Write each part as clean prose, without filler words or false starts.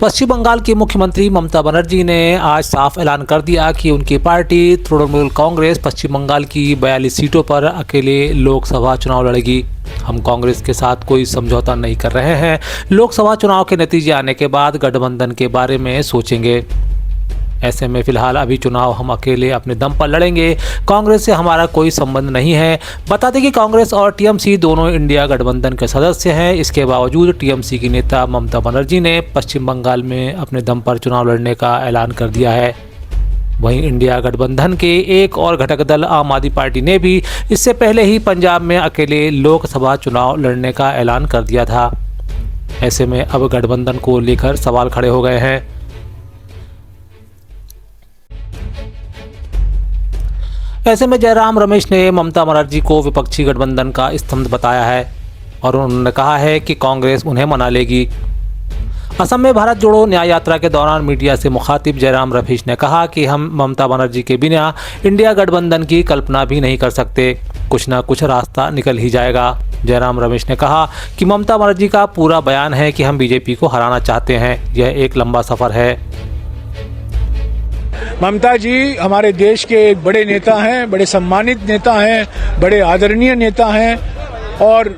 पश्चिम बंगाल की मुख्यमंत्री ममता बनर्जी ने आज साफ ऐलान कर दिया कि उनकी पार्टी तृणमूल कांग्रेस पश्चिम बंगाल की 42 सीटों पर अकेले लोकसभा चुनाव लड़ेगी। हम कांग्रेस के साथ कोई समझौता नहीं कर रहे हैं। लोकसभा चुनाव के नतीजे आने के बाद गठबंधन के बारे में सोचेंगे। ऐसे में फिलहाल अभी चुनाव हम अकेले अपने दम पर लड़ेंगे। कांग्रेस से हमारा कोई संबंध नहीं है। बता दें कि कांग्रेस और टीएमसी दोनों इंडिया गठबंधन के सदस्य हैं। इसके बावजूद टीएमसी की नेता ममता बनर्जी ने पश्चिम बंगाल में अपने दम पर चुनाव लड़ने का ऐलान कर दिया है। वहीं इंडिया गठबंधन के एक और घटक दल आम आदमी पार्टी ने भी इससे पहले ही पंजाब में अकेले लोकसभा चुनाव लड़ने का ऐलान कर दिया था। ऐसे में अब गठबंधन को लेकर सवाल खड़े हो गए हैं। ऐसे में जयराम रमेश ने ममता बनर्जी को विपक्षी गठबंधन का स्तंभ बताया है और उन्होंने कहा है कि कांग्रेस उन्हें मना लेगी। असम में भारत जोड़ो न्याय यात्रा के दौरान मीडिया से मुखातिब जयराम रमेश ने कहा कि हम ममता बनर्जी के बिना इंडिया गठबंधन की कल्पना भी नहीं कर सकते। कुछ ना कुछ रास्ता निकल ही जाएगा। जयराम रमेश ने कहा कि ममता बनर्जी का पूरा बयान है कि हम बीजेपी को हराना चाहते हैं। यह एक लंबा सफर है। ममता जी हमारे देश के एक बड़े नेता हैं, बड़े सम्मानित नेता हैं, बड़े आदरणीय नेता हैं और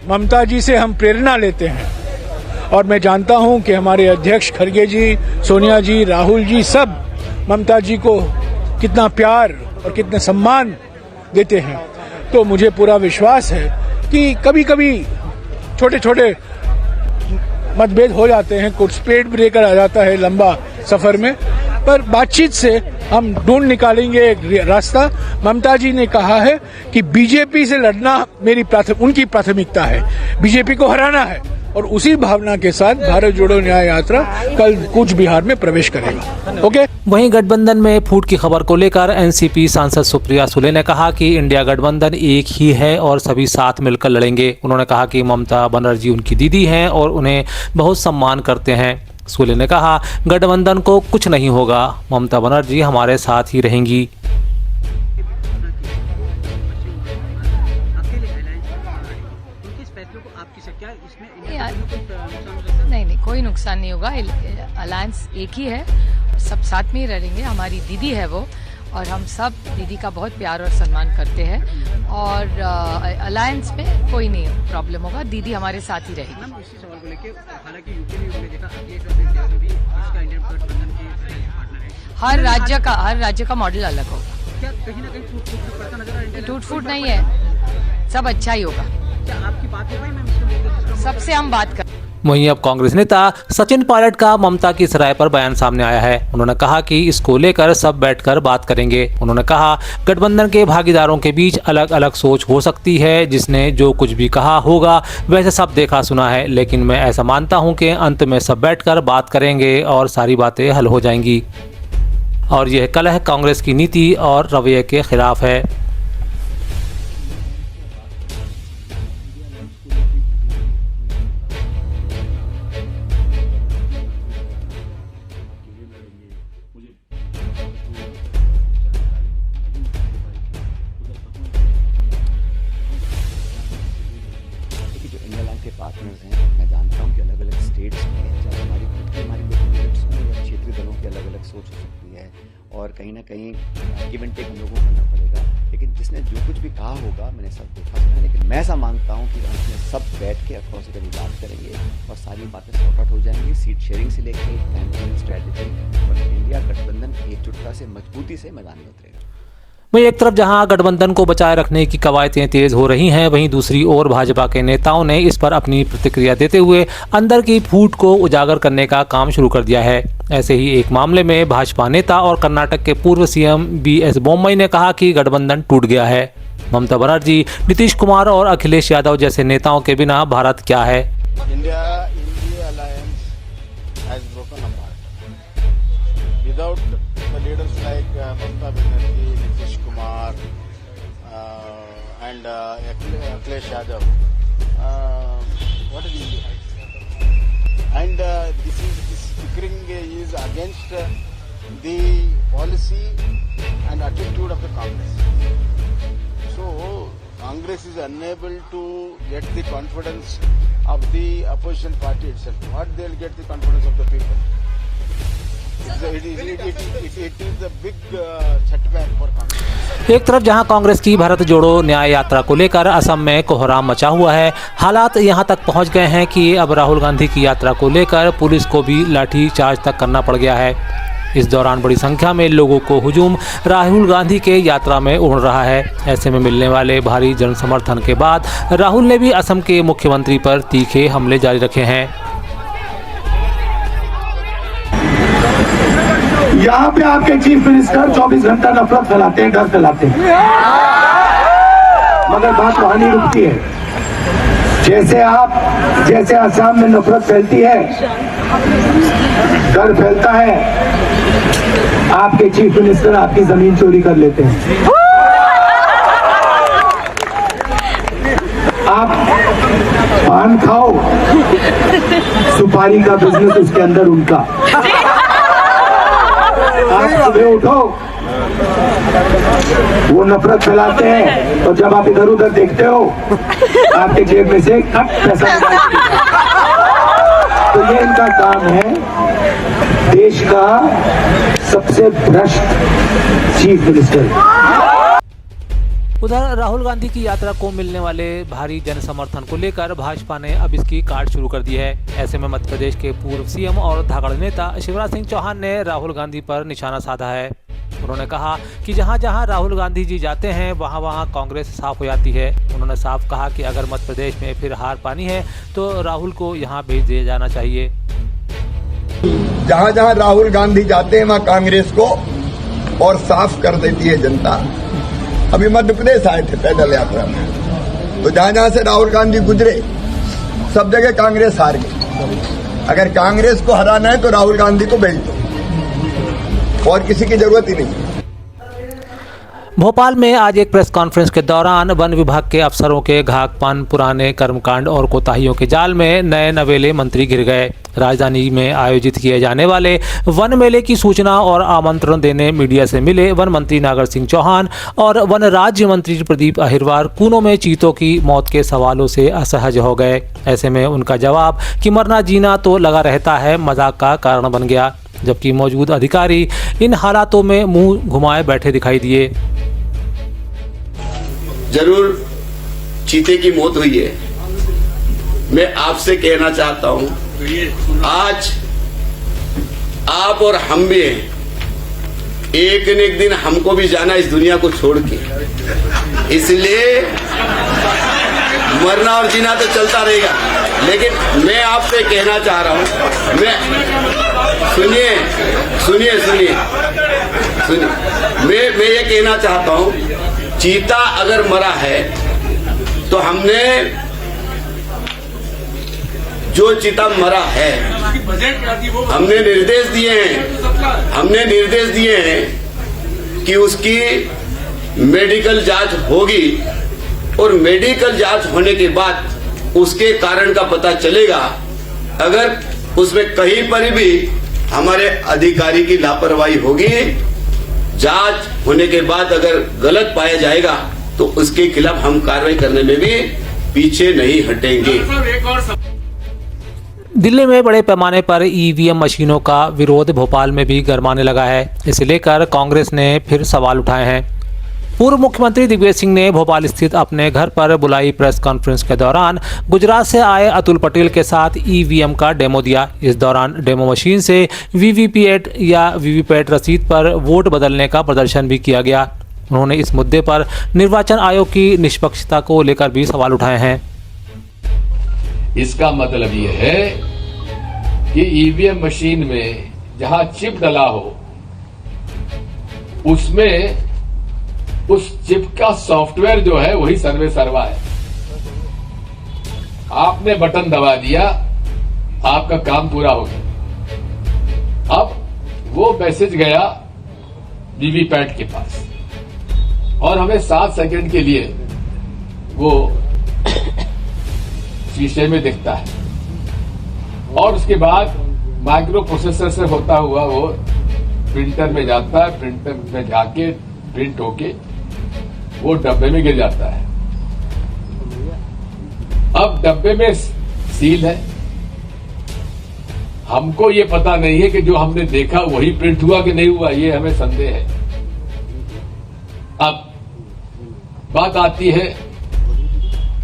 ममता जी से हम प्रेरणा लेते हैं। और मैं जानता हूं कि हमारे अध्यक्ष खड़गे जी, सोनिया जी, राहुल जी सब ममता जी को कितना प्यार और कितना सम्मान देते हैं। तो मुझे पूरा विश्वास है कि कभी कभी छोटे छोटे मतभेद हो जाते हैं, कुछ स्पीड ब्रेकर आ जाता है लंबा सफर में, पर बातचीत से हम ढूंढ निकालेंगे एक रास्ता। ममता जी ने कहा है कि बीजेपी से लड़ना उनकी प्राथमिकता है, बीजेपी को हराना है और उसी भावना के साथ भारत जोड़ो न्याय यात्रा कल कूच बिहार में प्रवेश करेगा। ओके। वहीं गठबंधन में फूट की खबर को लेकर एनसीपी सांसद सुप्रिया सुले ने कहा कि इंडिया गठबंधन एक ही है और सभी साथ मिलकर लड़ेंगे। उन्होंने कहा कि ममता बनर्जी उनकी दीदी हैं और उन्हें बहुत सम्मान करते हैं। सुले ने कहा गठबंधन को कुछ नहीं होगा, ममता बनर्जी हमारे साथ ही रहेंगी। नहीं, कोई नुकसान नहीं होगा। अलायंस एक ही है, सब साथ में ही रहेंगे। हमारी दीदी है वो और हम सब दीदी का बहुत प्यार और सम्मान करते हैं और अलायंस में कोई नहीं प्रॉब्लम होगा। दीदी हमारे साथ ही रहेगी। हर राज्य का मॉडल अलग होगा। क्या कहीं ना कहीं टूट फूट नहीं है, सब अच्छा ही होगा। आपकी बात हो भाई, सबसे हम बात कर। वहीं अब कांग्रेस नेता सचिन पायलट का ममता की सराय पर बयान सामने आया है। उन्होंने कहा कि इसको लेकर सब बैठकर बात करेंगे। उन्होंने कहा गठबंधन के भागीदारों के बीच अलग अलग सोच हो सकती है। जिसने जो कुछ भी कहा होगा वैसे सब देखा सुना है, लेकिन मैं ऐसा मानता हूं कि अंत में सब बैठकर बात करेंगे और सारी बातें हल हो जाएंगी। और यह कलह कांग्रेस की नीति और रवैये के खिलाफ है। के पार्टनर्स हैं, मैं जानता हूं कि अलग अलग स्टेट्स में चाहे हमारी खुद की हमारी लोकल यूनिट्स हों या क्षेत्रीय दलों की अलग अलग सोच हो सकती है और कहीं ना कहीं गिव एंड टेक हम लोगों को करना पड़ेगा। लेकिन जिसने जो कुछ भी कहा होगा मैंने सब देखा सुना, लेकिन मैं ऐसा मानता हूं कि अंत में सब बैठ के अक्रॉसिकली बात करेंगे और सारी बातें सॉर्ट आउट हो जाएंगी। सीट शेयरिंग से लेकर कैंपेन स्ट्रैटेजी और इंडिया गठबंधन एकजुटता से मजबूती से मैदान में उतरेगा। वहीं एक तरफ जहां गठबंधन को बचाए रखने की कवायतें तेज हो रही हैं, वहीं दूसरी ओर भाजपा के नेताओं ने इस पर अपनी प्रतिक्रिया देते हुए अंदर की फूट को उजागर करने का काम शुरू कर दिया है। ऐसे ही एक मामले में भाजपा नेता और कर्नाटक के पूर्व सीएम बीएस बोम्मई ने कहा कि गठबंधन टूट गया है। ममता बनर्जी, नीतीश कुमार और अखिलेश यादव जैसे नेताओं के बिना भारत क्या है। and Akhilesh Yadav. What is India? And this bickering is against the policy and attitude of the Congress. So Congress is unable to get the confidence of the opposition party itself. What they'll get the confidence of the people? it is a big setback for Congress. एक तरफ जहां कांग्रेस की भारत जोड़ो न्याय यात्रा को लेकर असम में कोहराम मचा हुआ है, हालात यहां तक पहुंच गए हैं कि अब राहुल गांधी की यात्रा को लेकर पुलिस को भी लाठी चार्ज तक करना पड़ गया है। इस दौरान बड़ी संख्या में लोगों को हुजूम राहुल गांधी के यात्रा में उमड़ रहा है। ऐसे में मिलने वाले भारी जन समर्थन के बाद राहुल ने भी असम के मुख्यमंत्री पर तीखे हमले जारी रखे हैं। यहाँ पे आपके चीफ मिनिस्टर 24 घंटा नफरत फैलाते हैं, डर फैलाते हैं, मगर बात वहां नहीं रुकती है। जैसे असम में नफरत फैलती है, डर फैलता है, आपके चीफ मिनिस्टर आपकी जमीन चोरी कर लेते हैं। आप पान खाओ, सुपारी का बिजनेस उसके अंदर उनका। आप सुबह उठो, वो नफरत फैलाते हैं, और जब आप इधर उधर देखते हो आपके जेब में से खट पैसा निकालते हैं। तो ये इनका काम है, देश का सबसे भ्रष्ट चीफ मिनिस्टर। उधर राहुल गांधी की यात्रा को मिलने वाले भारी जन समर्थन को लेकर भाजपा ने अब इसकी काट शुरू कर दी है। ऐसे में मध्य प्रदेश के पूर्व सीएम और धाकड़ नेता शिवराज सिंह चौहान ने राहुल गांधी पर निशाना साधा है। उन्होंने कहा कि जहां जहां राहुल गांधी जी जाते हैं वहां वहां कांग्रेस साफ हो जाती है। उन्होंने साफ कहा कि अगर मध्य प्रदेश में फिर हार पानी है तो राहुल को यहां भेज दिया जाना चाहिए। जहां जहां राहुल गांधी जाते हैं वहां कांग्रेस को और साफ कर देती है जनता। अभी मध्य प्रदेश आए थे पैदल यात्रा में, तो जहां जहां से राहुल गांधी गुजरे सब जगह कांग्रेस हार गई। अगर कांग्रेस को हराना है तो राहुल गांधी को भेज दो, और किसी की जरूरत ही नहीं। भोपाल में आज एक प्रेस कॉन्फ्रेंस के दौरान वन विभाग के अफसरों के घाकपन, पुराने कर्मकांड और कोताहियों के जाल में नए नवेले मंत्री घिर गए। राजधानी में आयोजित किए जाने वाले वन मेले की सूचना और आमंत्रण देने मीडिया से मिले वन मंत्री नागर सिंह चौहान और वन राज्य मंत्री प्रदीप अहिरवार कूनों में चीतों की मौत के सवालों से असहज हो गए। ऐसे में उनका जवाब कि मरना जीना तो लगा रहता है मजाक का कारण बन गया, जबकि मौजूद अधिकारी इन हालातों में मुंह घुमाए बैठे दिखाई दिए। जरूर चीते की मौत हुई है। मैं आपसे कहना चाहता हूं, आज आप और हम भी हैं, एक न एक दिन हमको भी जाना इस दुनिया को छोड़ के, इसलिए मरना और जीना तो चलता रहेगा। लेकिन मैं आपसे कहना चाह रहा हूं, मैं ये कहना चाहता हूं, चीता अगर मरा है तो हमने जो चीता मरा है हमने निर्देश दिए हैं कि उसकी मेडिकल जांच होगी, और मेडिकल जांच होने के बाद उसके कारण का पता चलेगा। अगर उसमें कहीं पर भी हमारे अधिकारी की लापरवाही होगी, जांच होने के बाद अगर गलत पाया जाएगा तो उसके खिलाफ हम कार्रवाई करने में भी पीछे नहीं हटेंगे। दिल्ली में बड़े पैमाने पर ईवीएम मशीनों का विरोध भोपाल में भी गरमाने लगा है। इसे लेकर कांग्रेस ने फिर सवाल उठाए हैं। पूर्व मुख्यमंत्री दिग्विजय सिंह ने भोपाल स्थित अपने घर पर बुलाई प्रेस कॉन्फ्रेंस के दौरान गुजरात से आए अतुल पटेल के साथ ईवीएम का डेमो दिया। इस दौरान डेमो मशीन से वीवीपैट या वीवीपैट रसीद पर वोट बदलने का प्रदर्शन भी किया गया। उन्होंने इस मुद्दे पर निर्वाचन आयोग की निष्पक्षता को लेकर भी सवाल उठाए हैं। इसका मतलब ये है कि ईवीएम मशीन में जहां चिप डला हो उसमें उस चिप का सॉफ्टवेयर जो है वही सर्वे सर्वा है। आपने बटन दबा दिया, आपका काम पूरा हो गया। अब वो मैसेज गया वीवीपैट के पास और हमें 7 सेकंड के लिए वो शीशे में दिखता है, और उसके बाद माइक्रो प्रोसेसर से होता हुआ वो प्रिंटर में जाता है, प्रिंटर में जाके प्रिंट होके वो डब्बे में गिर जाता है। अब डब्बे में सील है, हमको ये पता नहीं है कि जो हमने देखा वही प्रिंट हुआ कि नहीं हुआ, ये हमें संदेह है। अब बात आती है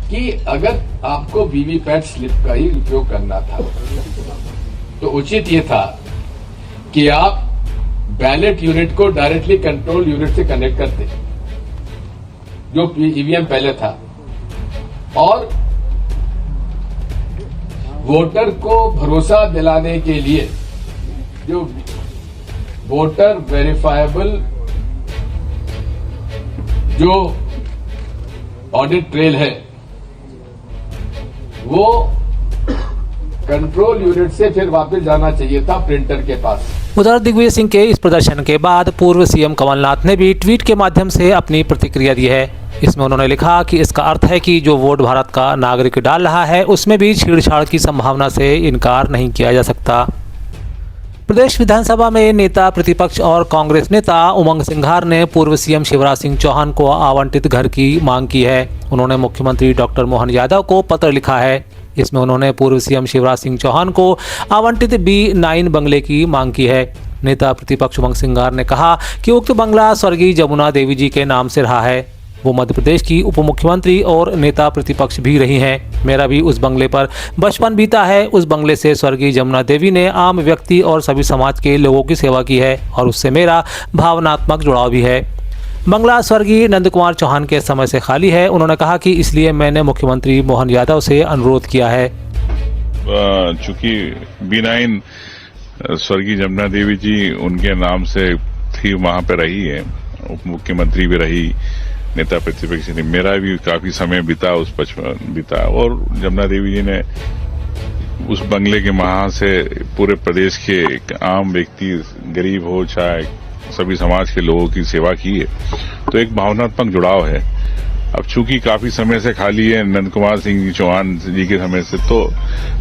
कि अगर आपको वीवीपैट स्लिप का ही उपयोग करना था तो उचित ये था कि आप बैलेट यूनिट को डायरेक्टली कंट्रोल यूनिट से कनेक्ट करते, जो ईवीएम पहले था, और वोटर को भरोसा दिलाने के लिए जो वोटर वेरिफाइबल जो ऑडिट ट्रेल है वो कंट्रोल यूनिट से फिर वापस जाना चाहिए था प्रिंटर के पास। उधर दिग्विजय सिंह के इस प्रदर्शन के बाद पूर्व सीएम कमलनाथ ने भी ट्वीट के माध्यम से अपनी प्रतिक्रिया दी है। इसमें उन्होंने लिखा कि इसका अर्थ है कि जो वोट भारत का नागरिक डाल रहा है उसमें भी छेड़छाड़ की संभावना से इनकार नहीं किया जा सकता। प्रदेश विधानसभा में नेता प्रतिपक्ष और कांग्रेस नेता उमंग सिंघार ने पूर्व सीएम शिवराज सिंह चौहान को आवंटित घर की मांग की है। उन्होंने मुख्यमंत्री डॉक्टर मोहन यादव को पत्र लिखा है। इसमें उन्होंने पूर्व सीएम शिवराज सिंह चौहान को आवंटित B9 बंगले की मांग की है। नेता प्रतिपक्ष उमंग सिंघार ने कहा कि उक्त बंगला स्वर्गीय जमुना देवी जी के नाम से रहा है। वो मध्य प्रदेश की उप मुख्यमंत्री और नेता प्रतिपक्ष भी रही हैं। मेरा भी उस बंगले पर बचपन बीता है। उस बंगले से स्वर्गीय जमुना देवी ने आम व्यक्ति और सभी समाज के लोगों की सेवा की है और उससे मेरा भावनात्मक जुड़ाव भी है। बंगला स्वर्गीय नंद कुमार चौहान के समय से खाली है। उन्होंने कहा कि इसलिए मैंने मुख्यमंत्री मोहन यादव से अनुरोध किया है। चूंकि B9 स्वर्गीय जमुना देवी जी उनके नाम से थी, वहां पे रही है, उप मुख्यमंत्री भी रही, नेता प्रतिपक्ष ने, मेरा भी काफी समय बीता, उस बचपन बीता, और जमुना देवी जी ने उस बंगले के वहां से पूरे प्रदेश के एक आम व्यक्ति, गरीब हो चाहे सभी समाज के लोगों की सेवा की है। तो एक भावनात्मक जुड़ाव है। अब चूंकि काफी समय से खाली है नंद कुमार सिंह चौहान जी के समय से, तो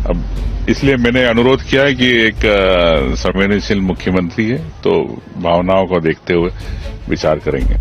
अब इसलिए मैंने अनुरोध किया है कि एक संवेदनशील मुख्यमंत्री है तो भावनाओं को देखते हुए विचार करेंगे।